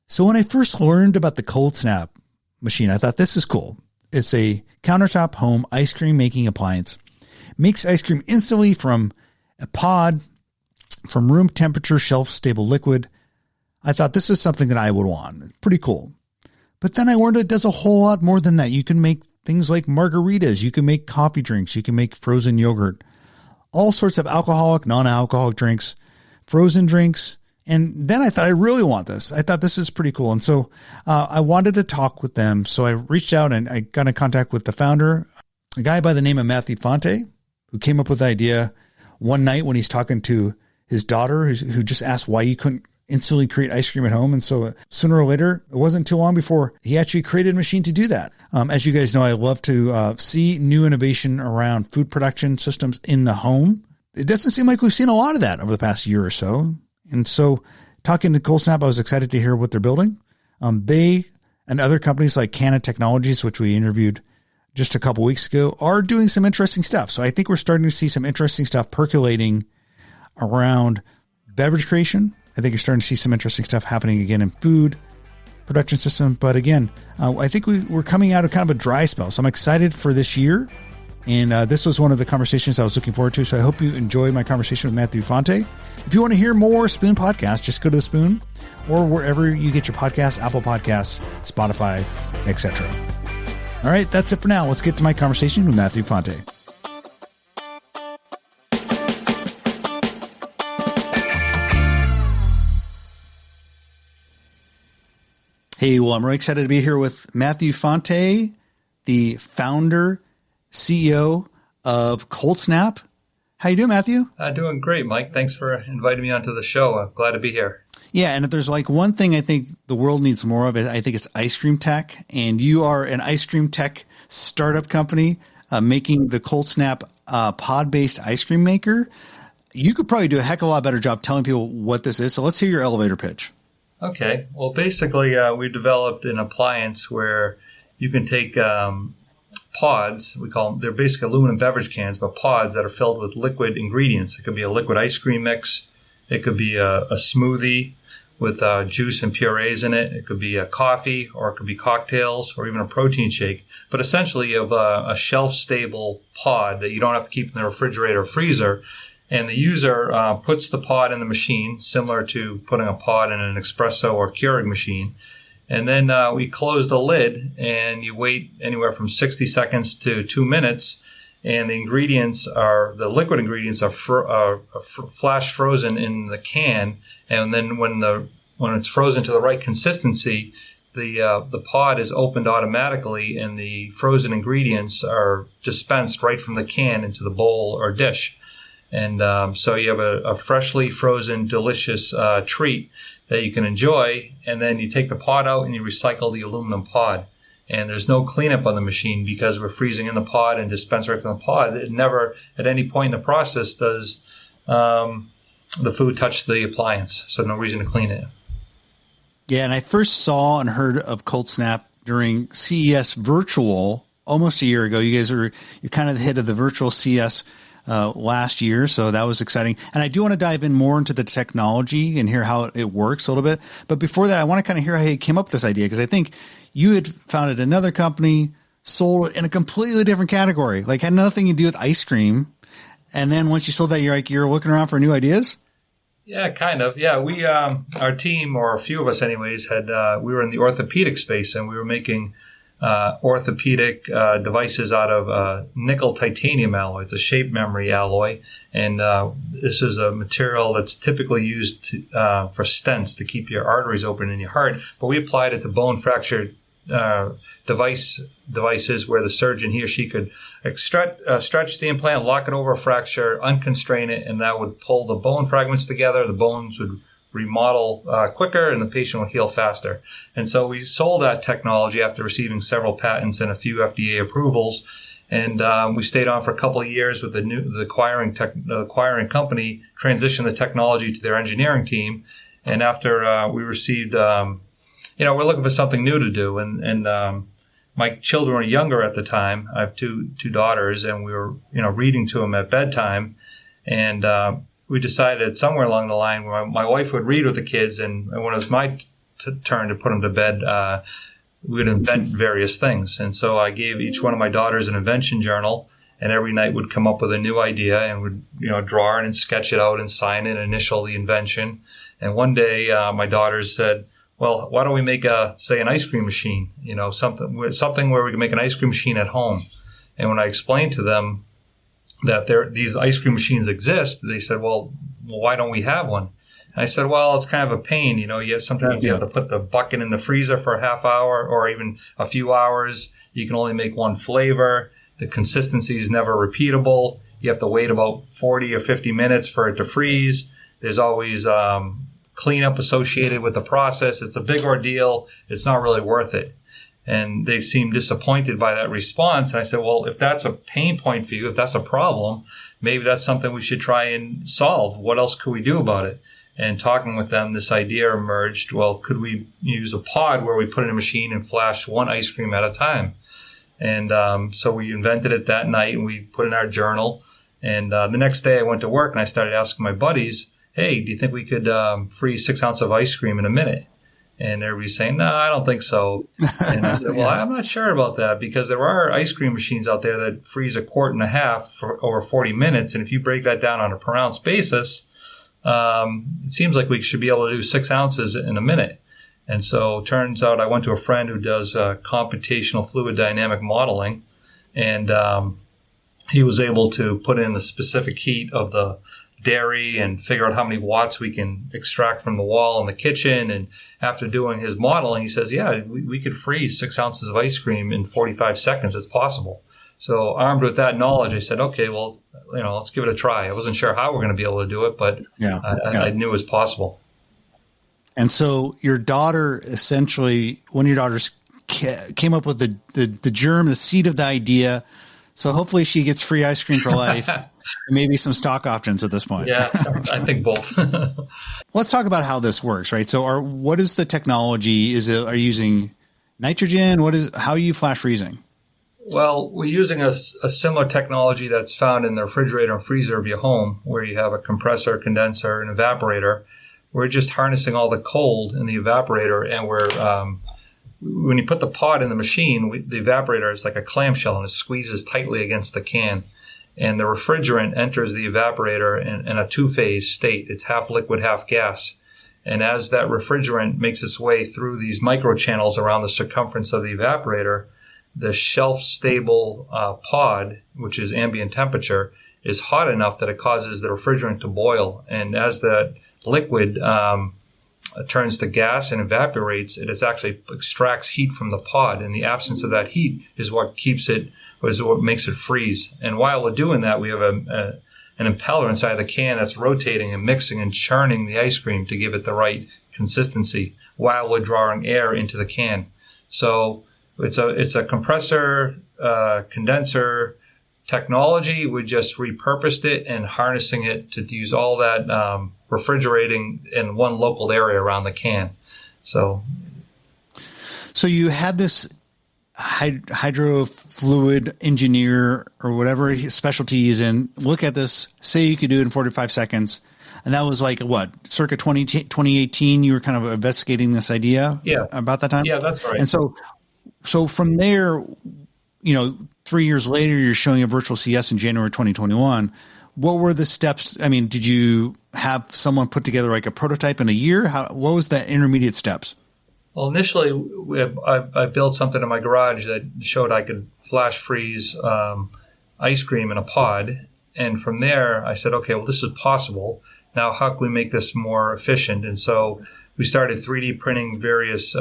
So when I first learned about the ColdSnap machine, I thought this is cool. It's a countertop home ice cream making appliance. Makes ice cream instantly from a pod, from room temperature, shelf stable liquid. I thought this is something that I would want. It's pretty cool. But then I learned it does a whole lot more than that. You can make things like margaritas. You can make coffee drinks. You can make frozen yogurt, all sorts of alcoholic, non-alcoholic drinks, frozen drinks. And then I thought, I really want this. I thought this is pretty cool. And so I wanted to talk with them. So I reached out and I got in contact with the founder, a guy by the name of Matthew Fonte, who came up with the idea one night when he's talking to his daughter, who just asked why you couldn't instantly create ice cream at home. And so sooner or later, it wasn't too long before he actually created a machine to do that. As you guys know, I love to see new innovation around food production systems in the home. It doesn't seem like we've seen a lot of that over the past year or so. And so talking to ColdSnap, I was excited to hear what they're building. They and other companies like Canna Technologies, which we interviewed just a couple weeks ago, are doing some interesting stuff. So I think we're starting to see some interesting stuff percolating around beverage creation. I think you're starting to see some interesting stuff happening again in food production system. But again, I think we're coming out of kind of a dry spell. So I'm excited for this year. And this was one of the conversations I was looking forward to. So I hope you enjoyed my conversation with Matthew Fonte. If you want to hear more Spoon podcasts, just go to the Spoon or wherever you get your podcasts, Apple Podcasts, Spotify, etc. All right, that's it for now. Let's get to my conversation with Matthew Fonte. Hey, well, I'm really excited to be here with Matthew Fonte, the founder, CEO of ColdSnap. How you doing, Matthew? Doing great, Mike. Thanks for inviting me onto the show. I'm glad to be here. Yeah, and if there's like one thing I think the world needs more of, I think it's ice cream tech. And you are an ice cream tech startup company making the ColdSnap pod-based ice cream maker. You could probably do a heck of a lot better job telling people what this is. So let's hear your elevator pitch. Okay. Well, basically, we developed an appliance where you can take pods, we call them, they're basically aluminum beverage cans, but pods that are filled with liquid ingredients. It could be a liquid ice cream mix. It could be a smoothie with juice and purees in it. It could be a coffee, or it could be cocktails, or even a protein shake. But essentially, you have a shelf-stable pod that you don't have to keep in the refrigerator or freezer. And the user puts the pod in the machine, similar to putting a pod in an espresso or Keurig machine. And then we close the lid, and you wait anywhere from 60 seconds to 2 minutes, and the liquid ingredients are flash frozen in the can. And then when it's frozen to the right consistency, the pod is opened automatically, and the frozen ingredients are dispensed right from the can into the bowl or dish. And so you have a freshly frozen, delicious treat that you can enjoy, and then you take the pod out and you recycle the aluminum pod. And there's no cleanup on the machine because we're freezing in the pod and dispense right from the pod. It never, at any point in the process, does the food touch the appliance, so no reason to clean it. Yeah, and I first saw and heard of ColdSnap during CES Virtual almost a year ago. You're kind of the head of the virtual CES last year, so that was exciting. And I do want to dive in more into the technology and hear how it works a little bit. But before that, I want to kind of hear how you came up with this idea, because I think you had founded another company, sold in a completely different category, like had nothing to do with ice cream. And then once you sold that, you're looking around for new ideas? Yeah, kind of. Yeah, we, our team, or a few of us anyways, we were in the orthopedic space, and we were making orthopedic devices out of nickel titanium alloy. It's a shape memory alloy, and this is a material that's typically used for stents to keep your arteries open in your heart. But we applied it to bone fracture devices where the surgeon, he or she, could stretch the implant, lock it over a fracture, unconstrain it, and that would pull the bone fragments together. The bones would remodel quicker, and the patient will heal faster. And so we sold that technology after receiving several patents and a few FDA approvals. And we stayed on for a couple of years with the acquiring company, transitioned the technology to their engineering team. And after we received, we're looking for something new to do. And my children were younger at the time. I have two daughters, and we were, reading to them at bedtime. And we decided somewhere along the line where my wife would read with the kids, and when it was my turn to put them to bed. We would invent various things. And so I gave each one of my daughters an invention journal, and every night would come up with a new idea and would, draw it and sketch it out and sign it and initial the invention. And one day, my daughters said, well, why don't we make an ice cream machine, something where we can make an ice cream machine at home. And when I explained to them that these ice cream machines exist, they said, well, why don't we have one? And I said, well, it's kind of a pain. Sometimes you have to put the bucket in the freezer for a half hour or even a few hours. You can only make one flavor. The consistency is never repeatable. You have to wait about 40 or 50 minutes for it to freeze. There's always cleanup associated with the process. It's a big ordeal. It's not really worth it. And they seemed disappointed by that response. And I said, well, if that's a pain point for you, if that's a problem, maybe that's something we should try and solve. What else could we do about it? And talking with them, this idea emerged, well, could we use a pod where we put in a machine and flash one ice cream at a time? And so we invented it that night, and we put it in our journal. And the next day I went to work, and I started asking my buddies, hey, do you think we could freeze 6 ounces of ice cream in a minute? And everybody's saying, no, I don't think so. And I said, well, I'm not sure about that, because there are ice cream machines out there that freeze a quart and a half for over 40 minutes. And if you break that down on a per ounce basis, it seems like we should be able to do 6 ounces in a minute. And so it turns out I went to a friend who does computational fluid dynamic modeling, and he was able to put in the specific heat of the dairy and figure out how many watts we can extract from the wall in the kitchen. And after doing his modeling, he says, yeah, we could freeze 6 ounces of ice cream in 45 seconds. It's possible. So armed with that knowledge, I said, okay, well, let's give it a try. I wasn't sure how we're going to be able to do it, but I knew it was possible. And so your daughter, essentially, one of your daughters came up with the germ, the seed of the idea. So hopefully she gets free ice cream for life. Maybe some stock options at this point. Yeah, I think both. Let's talk about how this works, right? So what is the technology? Are you using nitrogen? How are you flash freezing? Well, we're using a similar technology that's found in the refrigerator and freezer of your home, where you have a compressor, condenser, and evaporator. We're just harnessing all the cold in the evaporator, and when you put the pod in the machine, the evaporator is like a clamshell, and it squeezes tightly against the can. And the refrigerant enters the evaporator in a two-phase state. It's half liquid, half gas. And as that refrigerant makes its way through these microchannels around the circumference of the evaporator, the shelf-stable pod, which is ambient temperature, is hot enough that it causes the refrigerant to boil. And as that liquid turns to gas and evaporates, it actually extracts heat from the pod. And the absence of that heat is what makes it freeze. And while we're doing that, we have an impeller inside the can that's rotating and mixing and churning the ice cream to give it the right consistency while we're drawing air into the can. So it's a compressor, condenser technology. We just repurposed it and harnessing it to use all that refrigerating in one local area around the can. So you had this hydrofluid engineer or whatever his specialty is in, look at this, say you could do it in 45 seconds. And that was like what, circa 2018, you were kind of investigating this idea about that time? Yeah, that's right. And so from there, 3 years later, you're showing a virtual CS in January 2021. What were the steps? I mean, did you have someone put together like a prototype in a year? What was the intermediate steps? Well, initially, I built something in my garage that showed I could flash freeze ice cream in a pod. And from there, I said, okay, well, this is possible. Now, how can we make this more efficient? And so we started 3D printing various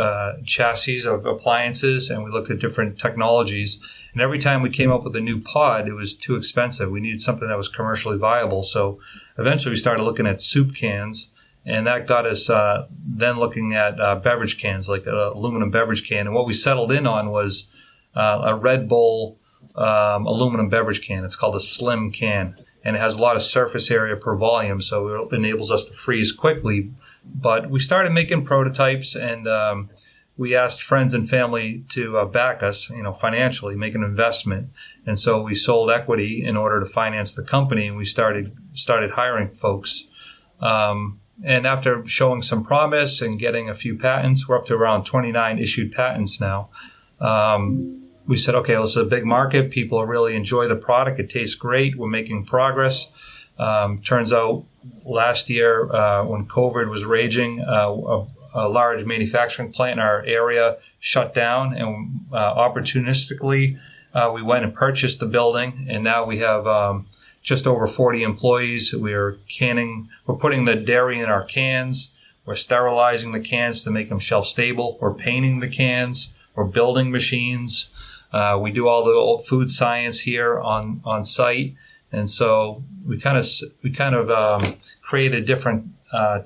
chassis of appliances, and we looked at different technologies. And every time we came up with a new pod, it was too expensive. We needed something that was commercially viable. So eventually we started looking at soup cans. And that got us then looking at beverage cans, like an aluminum beverage can. And what we settled in on was a Red Bull aluminum beverage can. It's called a slim can. And it has a lot of surface area per volume, so it enables us to freeze quickly. But we started making prototypes, and we asked friends and family to back us, financially, make an investment. And so we sold equity in order to finance the company, and we started hiring folks. And after showing some promise and getting a few patents, we're up to around 29 issued patents now. We said, okay, well, this is a big market. People really enjoy the product. It tastes great. We're making progress. Turns out last year when COVID was raging, a large manufacturing plant in our area shut down, and opportunistically we went and purchased the building, and now we have just over 40 employees. We're putting the dairy in our cans. We're sterilizing the cans to make them shelf stable. We're painting the cans. We're building machines. We do all the food science here on site. And so we kind of created different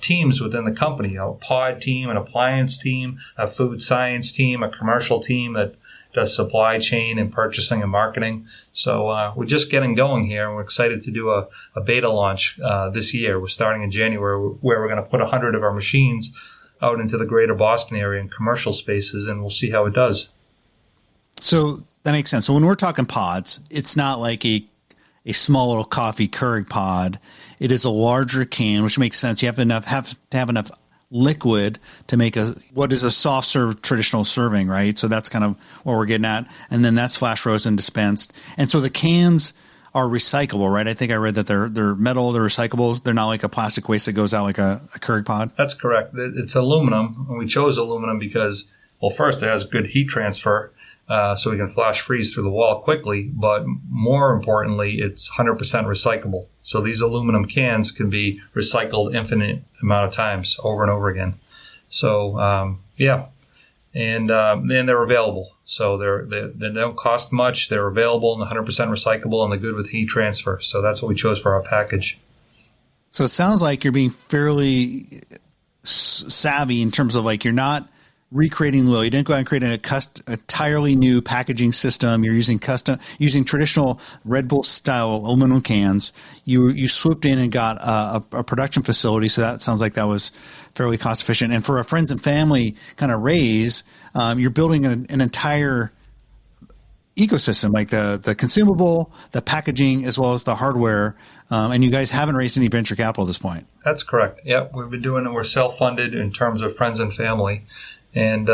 teams within the company, a pod team, an appliance team, a food science team, a commercial team that does supply chain and purchasing and marketing. So we're just getting going here, and we're excited to do a beta launch this year. We're starting in January, where we're going to put 100 of our machines out into the greater Boston area in commercial spaces, and we'll see how it does. So that makes sense. So when we're talking pods, it's not like a small little coffee Keurig pod. It is a larger can, which makes sense. You have to have enough liquid to make what is a soft serve traditional serving, right? So that's kind of what we're getting at. And then that's flash frozen, dispensed. And so the cans are recyclable, right? I think I read that they're metal, they're recyclable. They're not like a plastic waste that goes out like a Keurig pod. That's correct. It's aluminum. And we chose aluminum because, well, first, it has good heat transfer. So we can flash freeze through the wall quickly, but more importantly, it's 100% recyclable. So these aluminum cans can be recycled infinite amount of times over and over again. So, yeah. And then they're available. So they don't cost much. They're available and 100% recyclable, and they're good with heat transfer. So that's what we chose for our package. So it sounds like you're being fairly savvy in terms of like you're not recreating the wheel. You didn't go out and create an entirely new packaging system. You're using traditional Red Bull style aluminum cans. You swooped in and got a production facility. So that sounds like that was fairly cost efficient. And for a friends and family kind of raise, you're building an entire ecosystem, like the consumable, the packaging, as well as the hardware. And you guys haven't raised any venture capital at this point. That's correct. Yep. We've been doing it. We're self-funded in terms of friends and family. And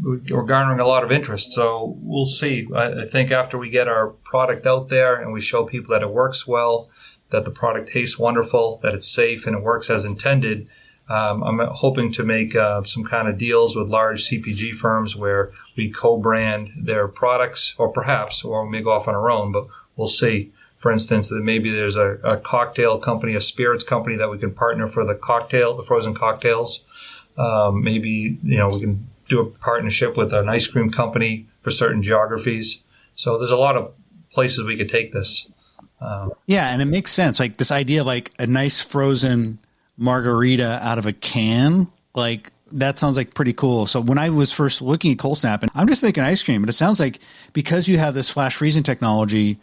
we're garnering a lot of interest. So we'll see. I think after we get our product out there and we show people that it works well, that the product tastes wonderful, that it's safe and it works as intended, I'm hoping to make some kind of deals with large CPG firms where we co-brand their products, or we may go off on our own, but we'll see. For instance, that maybe there's a cocktail company, a spirits company that we can partner for the frozen cocktails. Maybe, we can do a partnership with an ice cream company for certain geographies. So there's a lot of places we could take this. Yeah, and it makes sense. Like this idea of like a nice frozen margarita out of a can, like that sounds like pretty cool. So when I was first looking at ColdSnap, and I'm just thinking ice cream, but it sounds like because you have this flash freezing technology,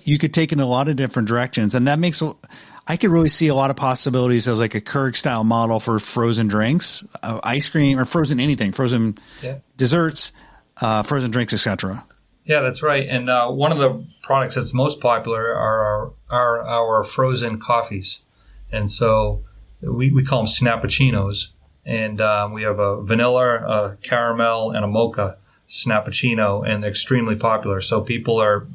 you could take in a lot of different directions. And that makes I could really see a lot of possibilities as like a Keurig style model for frozen drinks, ice cream, or frozen anything, frozen desserts, frozen drinks, etc. Yeah, that's right. And one of the products that's most popular are our frozen coffees. And so we call them Snappuccinos. And we have a vanilla, a caramel, and a mocha Snappuccino, and they're extremely popular. So people are,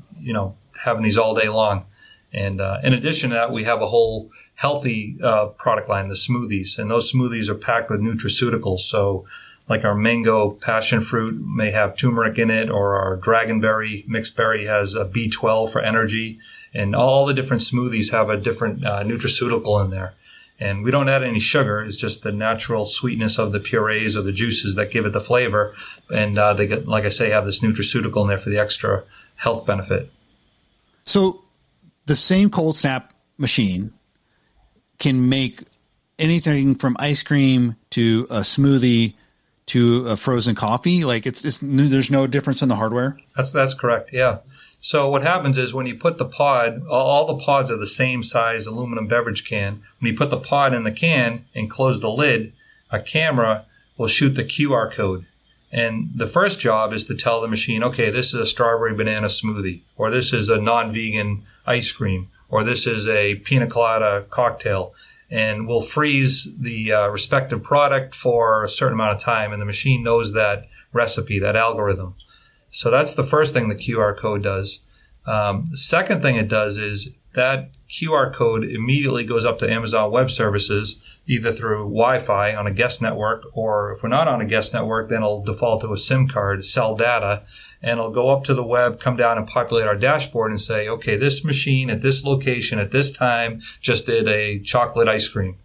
having these all day long. And in addition to that, we have a whole healthy product line, the smoothies. And those smoothies are packed with nutraceuticals. So like our mango passion fruit may have turmeric in it, or our dragonberry mixed berry has a B12 for energy. And all the different smoothies have a different nutraceutical in there. And we don't add any sugar. It's just the natural sweetness of the purees or the juices that give it the flavor. And they get, like I say, have this nutraceutical in there for the extra health benefit. So the same ColdSnap machine can make anything from ice cream to a smoothie to a frozen coffee. Like there's no difference in the hardware. That's correct. Yeah. So what happens is when you put the pod, all the pods are the same size aluminum beverage can. When you put the pod in the can and close the lid, a camera will shoot the QR code. And the first job is to tell the machine, okay, this is a strawberry banana smoothie, or this is a non-vegan ice cream, or this is a pina colada cocktail. and we'll freeze the respective product for a certain amount of time, and the machine knows that recipe, that algorithm. So that's the first thing the QR code does. The second thing it does is that QR code immediately goes up to Amazon Web Services, either through Wi-Fi on a guest network, or if we're not on a guest network, then it'll default to a SIM card, sell data, and it'll go up to the web, come down and populate our dashboard and say, okay, this machine at this location at this time just did a chocolate ice cream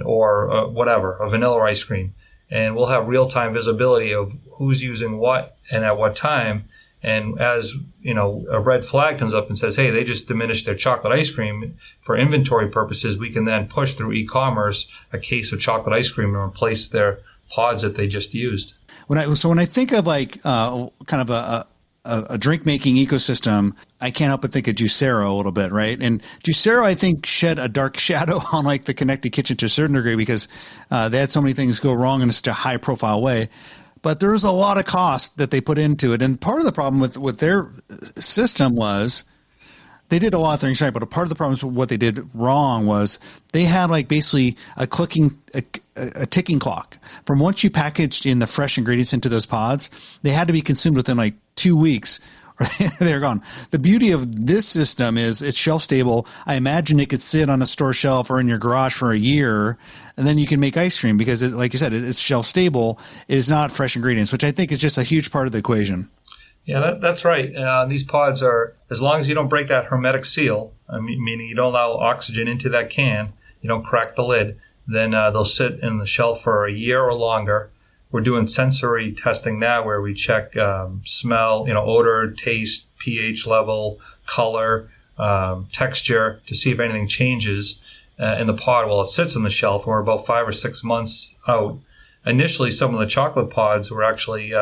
or whatever, a vanilla ice cream. And we'll have real-time visibility of who's using what and at what time. And as a red flag comes up and says, hey, they just diminished their chocolate ice cream, for inventory purposes, we can then push through e-commerce a case of chocolate ice cream and replace their pods that they just used. When I think of kind of a drink making ecosystem, I can't help but think of Juicero a little bit, right? And Juicero, I think, shed a dark shadow on the connected kitchen to a certain degree because they had so many things go wrong in such a high profile way. But there was a lot of cost that they put into it. And part of the problem with their system was they did a lot of things right, but a part of the problem with what they did wrong was they had basically a ticking clock. From once you packaged in the fresh ingredients into those pods, they had to be consumed within 2 weeks or they're gone. The beauty of this system is it's shelf stable. I imagine it could sit on a store shelf or in your garage for a year, and then you can make ice cream because, like you said, it's shelf stable. It is not fresh ingredients, which I think is just a huge part of the equation. Yeah, that's right. These pods are, as long as you don't break that hermetic seal, meaning you don't allow oxygen into that can, you don't crack the lid, then they'll sit in the shelf for a year or longer. We're doing sensory testing now where we check smell, odor, taste, pH level, color, texture to see if anything changes in the pod while it sits on the shelf. And we're about 5 or 6 months out. Initially, some of the chocolate pods were actually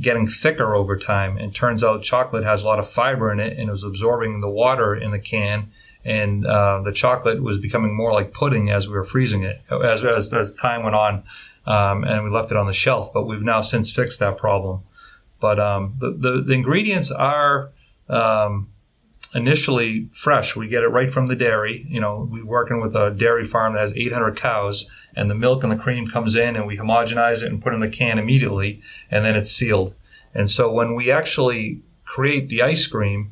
getting thicker over time. And turns out chocolate has a lot of fiber in it and it was absorbing the water in the can. And the chocolate was becoming more like pudding as we were freezing it as time went on. And we left it on the shelf, but we've now since fixed that problem. But the ingredients are initially fresh. We get it right from the dairy. We're working with a dairy farm that has 800 cows, and the milk and the cream comes in, and we homogenize it and put it in the can immediately, and then it's sealed. And so when we actually create the ice cream,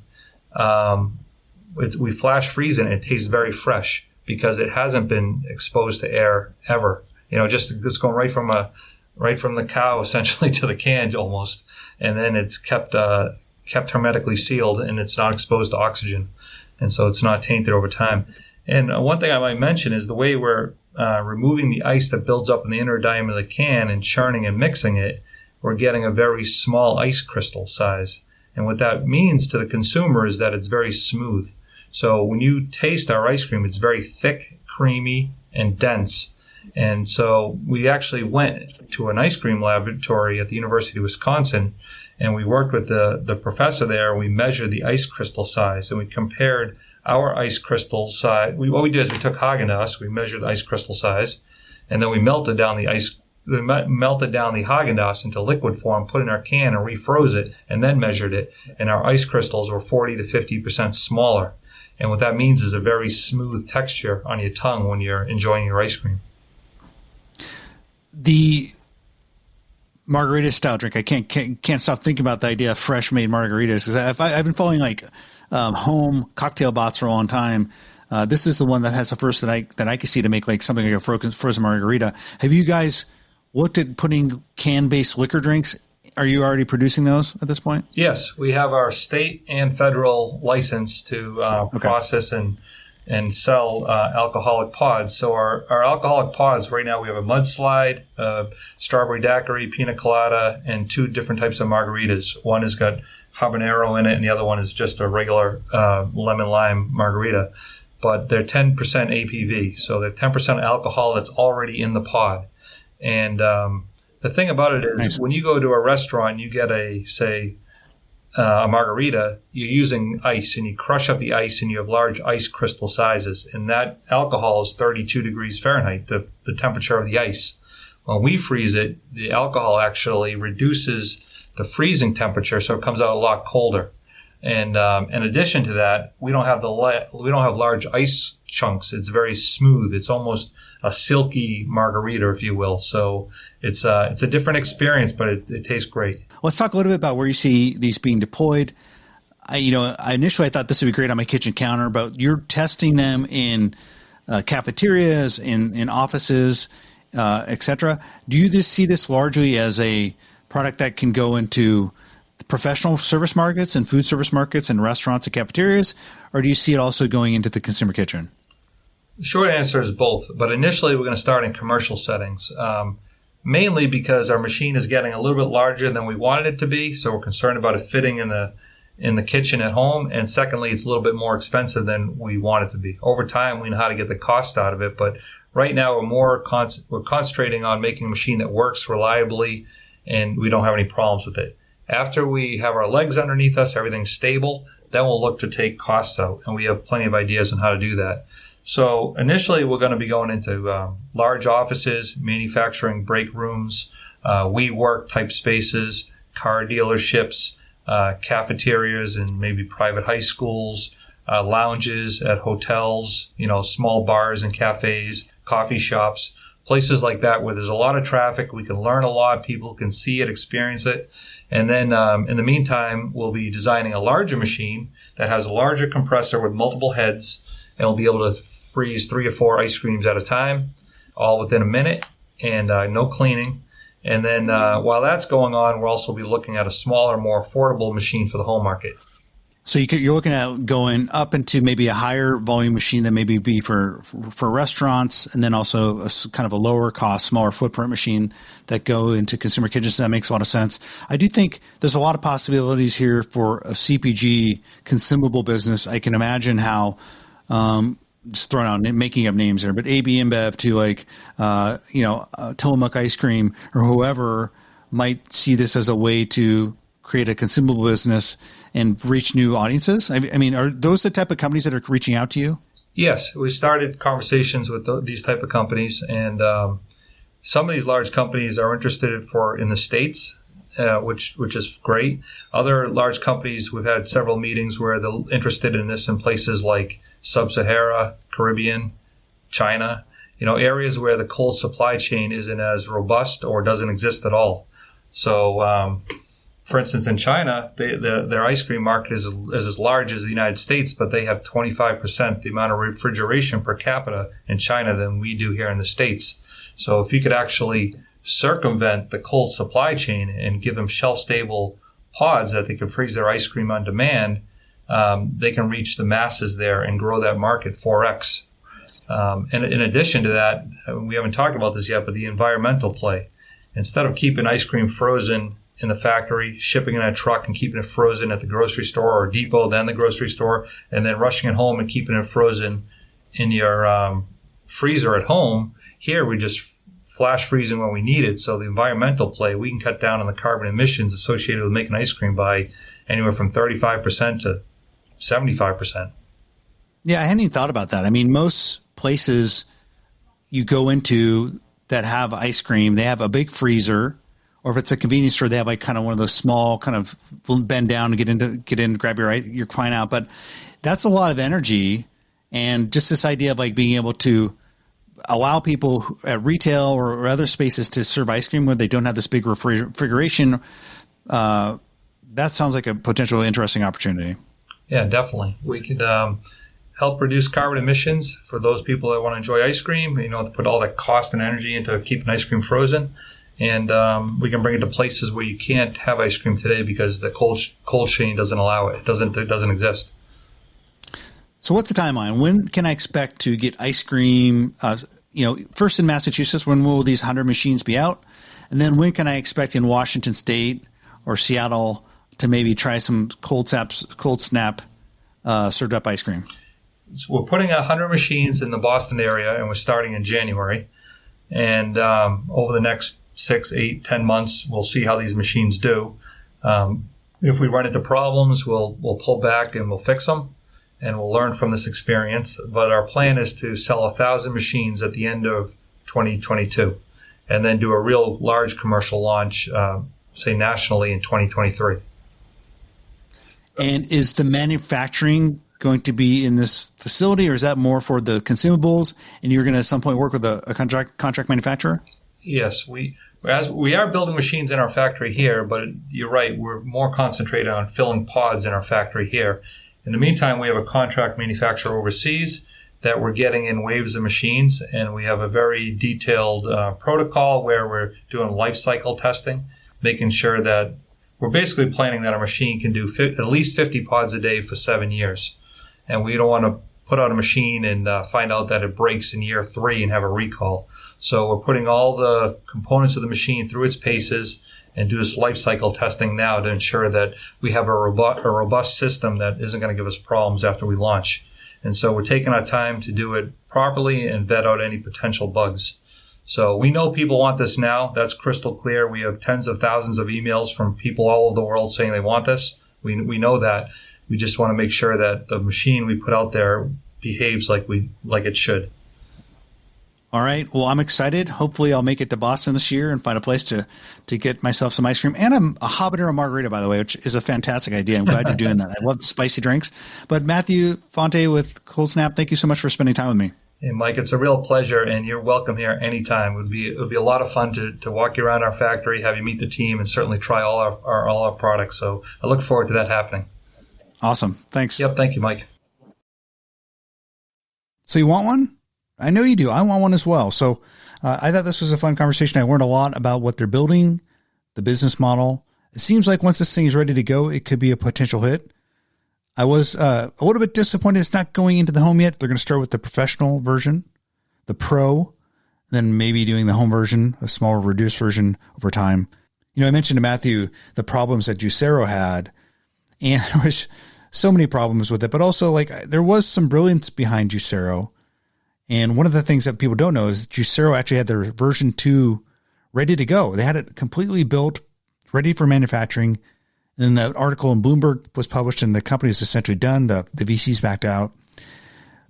we flash freeze it, and it tastes very fresh because it hasn't been exposed to air ever. It's going right from the cow essentially to the can almost, and then it's kept hermetically sealed and it's not exposed to oxygen, and so it's not tainted over time. And one thing I might mention is the way we're removing the ice that builds up in the inner diameter of the can and churning and mixing it, we're getting a very small ice crystal size. And what that means to the consumer is that it's very smooth. So when you taste our ice cream, it's very thick, creamy, and dense. And so we actually went to an ice cream laboratory at the University of Wisconsin, and we worked with the professor there. We measured the ice crystal size, and we compared our ice crystal size. What we did is we took Haagen-Dazs, we measured the ice crystal size, and then we melted down the Haagen-Dazs into liquid form, put it in our can, and refroze it, and then measured it. And our ice crystals were 40 to 50% smaller. And what that means is a very smooth texture on your tongue when you're enjoying your ice cream. The margarita style drink, I can't stop thinking about the idea of fresh made margaritas because I've been following home cocktail bots for a long time. This is the one that has the first that I can see to make something like a frozen margarita. Have you guys looked at putting can-based liquor drinks? Are you already producing those at this point? Yes, we have our state and federal license to process and sell alcoholic pods. So our alcoholic pods, right now we have a mudslide, strawberry daiquiri, pina colada, and 2 different types of margaritas. One has got habanero in it, and the other one is just a regular lemon lime margarita. But they're 10% ABV, so they're 10% alcohol that's already in the pod. And the thing about it is, when you go to a restaurant, you get a margarita, you're using ice, and you crush up the ice, and you have large ice crystal sizes. And that alcohol is 32 degrees Fahrenheit, the temperature of the ice. When we freeze it, the alcohol actually reduces the freezing temperature, so it comes out a lot colder. And in addition to that, we don't have large ice chunks. It's very smooth. It's almost a silky margarita, if you will. So it's a different experience, but it tastes great. Let's talk a little bit about where you see these being deployed. Initially I thought this would be great on my kitchen counter, but you're testing them in cafeterias, in offices, etc. Do you see this largely as a product that can go into the professional service markets and food service markets and restaurants and cafeterias, or do you see it also going into the consumer kitchen? The short answer is both, but initially we're going to start in commercial settings, mainly because our machine is getting a little bit larger than we wanted it to be, so we're concerned about it fitting in the kitchen at home, and secondly, it's a little bit more expensive than we want it to be. Over time, we know how to get the cost out of it, but right now we're concentrating on making a machine that works reliably, and we don't have any problems with it. After we have our legs underneath us, everything's stable, then we'll look to take costs out, and we have plenty of ideas on how to do that. So initially, we're going to be going into large offices, manufacturing break rooms, WeWork type spaces, car dealerships, cafeterias, and maybe private high schools, lounges at hotels, small bars and cafes, coffee shops, places like that where there's a lot of traffic. We can learn a lot. People can see it, experience it. And then in the meantime, we'll be designing a larger machine that has a larger compressor with multiple heads, and we'll be able to freeze 3 or 4 ice creams at a time, all within a minute, and no cleaning. And then while that's going on, we'll also be looking at a smaller, more affordable machine for the home market. So you're looking at going up into maybe a higher volume machine that maybe be for restaurants, and then also kind of a lower cost, smaller footprint machine that go into consumer kitchens. That makes a lot of sense. I do think there's a lot of possibilities here for a CPG consumable business. I can imagine how, just throwing out, making up names there, but AB InBev to Tillamook ice cream or whoever might see this as a way to create a consumable business and reach new audiences. I mean, are those the type of companies that are reaching out to you? Yes, we started conversations with these type of companies, and some of these large companies are interested in the States, which is great. Other large companies, we've had several meetings where they're interested in this in places like Sub-Sahara, Caribbean, China, areas where the cold supply chain isn't as robust or doesn't exist at all. So, for instance, in China, their ice cream market is as large as the United States, but they have 25% the amount of refrigeration per capita in China than we do here in the States. So if you could actually circumvent the cold supply chain and give them shelf-stable pods that they can freeze their ice cream on demand, they can reach the masses there and grow that market 4x. And in addition to that, we haven't talked about this yet, but the environmental play. Instead of keeping ice cream frozen in the factory, shipping in a truck and keeping it frozen at the grocery store or depot, then the grocery store, and then rushing it home and keeping it frozen in your freezer at home, here we just flash freezing when we need it. So the environmental play, we can cut down on the carbon emissions associated with making ice cream by anywhere from 35% to 75%. Yeah, I hadn't even thought about that. I mean, most places you go into that have ice cream, they have a big freezer, or if it's a convenience store, they have like kind of one of those small kind of bend down and get in, grab your client out. But that's a lot of energy, and just this idea of like being able to allow people at retail or other spaces to serve ice cream where they don't have this big refrigeration. That sounds like a potentially interesting opportunity. Yeah, definitely. We could help reduce carbon emissions for those people that want to enjoy ice cream, to put all that cost and energy into keeping ice cream frozen. And we can bring it to places where you can't have ice cream today because the cold chain doesn't allow it. It doesn't exist. So what's the timeline? When can I expect to get ice cream? First in Massachusetts, when will these 100 machines be out? And then when can I expect in Washington State or Seattle to maybe try some ColdSnap served up ice cream? So we're putting 100 machines in the Boston area, and we're starting in January. And over the next 6, 8, 10 months, we'll see how these machines do. If we run into problems, we'll pull back and we'll fix them, and we'll learn from this experience. But our plan is to sell 1,000 machines at the end of 2022, and then do a real large commercial launch, say nationally, in 2023. And is the manufacturing going to be in this facility, or is that more for the consumables? And you're going to at some point work with a contract manufacturer? Yes, we are building machines in our factory here, but you're right, we're more concentrated on filling pods in our factory here. In the meantime, we have a contract manufacturer overseas that we're getting in waves of machines, and we have a very detailed protocol where we're doing life cycle testing, making sure that we're basically planning that our machine can do at least 50 pods a day for 7 years. And we don't want to put out a machine and find out that it breaks in year 3 and have a recall. So we're putting all the components of the machine through its paces and do this life cycle testing now to ensure that we have a robust system that isn't going to give us problems after we launch. And so we're taking our time to do it properly and vet out any potential bugs. So we know people want this now. That's crystal clear. We have tens of thousands of emails from people all over the world saying they want this. We know that. We just want to make sure that the machine we put out there behaves like it should. All right. Well, I'm excited. Hopefully I'll make it to Boston this year and find a place to get myself some ice cream. And I'm a habanero margarita, by the way, which is a fantastic idea. I'm glad you're doing that. I love spicy drinks. But Matthew Fonte with ColdSnap, thank you so much for spending time with me. Hey, Mike, it's a real pleasure, and you're welcome here anytime. It would be a lot of fun to walk you around our factory, have you meet the team, and certainly try all our products. So I look forward to that happening. Awesome. Thanks. Yep. Thank you, Mike. So you want one? I know you do. I want one as well. So I thought this was a fun conversation. I learned a lot about what they're building, the business model. It seems like once this thing is ready to go, it could be a potential hit. I was a little bit disappointed it's not going into the home yet. They're going to start with the professional version, the pro, then maybe doing the home version, a smaller reduced version over time. You know, I mentioned to Matthew the problems that Juicero had, and there was so many problems with it, but also like there was some brilliance behind Juicero. And one of the things that people don't know is Juicero actually had their version 2 ready to go. They had it completely built, ready for manufacturing. And then the article in Bloomberg was published and the company is essentially done. The VCs backed out.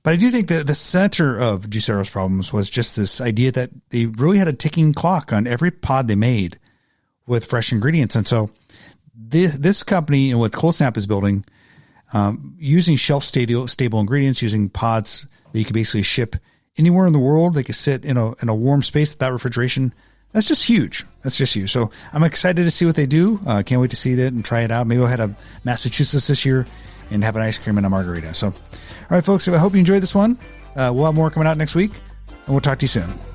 But I do think that the center of Juicero's problems was just this idea that they really had a ticking clock on every pod they made with fresh ingredients. And so this company and what ColdSnap is building, using shelf-stable ingredients, using pods that you can basically ship anywhere in the world. They could sit in a warm space without refrigeration. That's just huge. So I'm excited to see what they do. Can't wait to see that and try it out. Maybe I'll head to Massachusetts this year and have an ice cream and a margarita. So, all right, folks, I hope you enjoyed this one. We'll have more coming out next week, and we'll talk to you soon.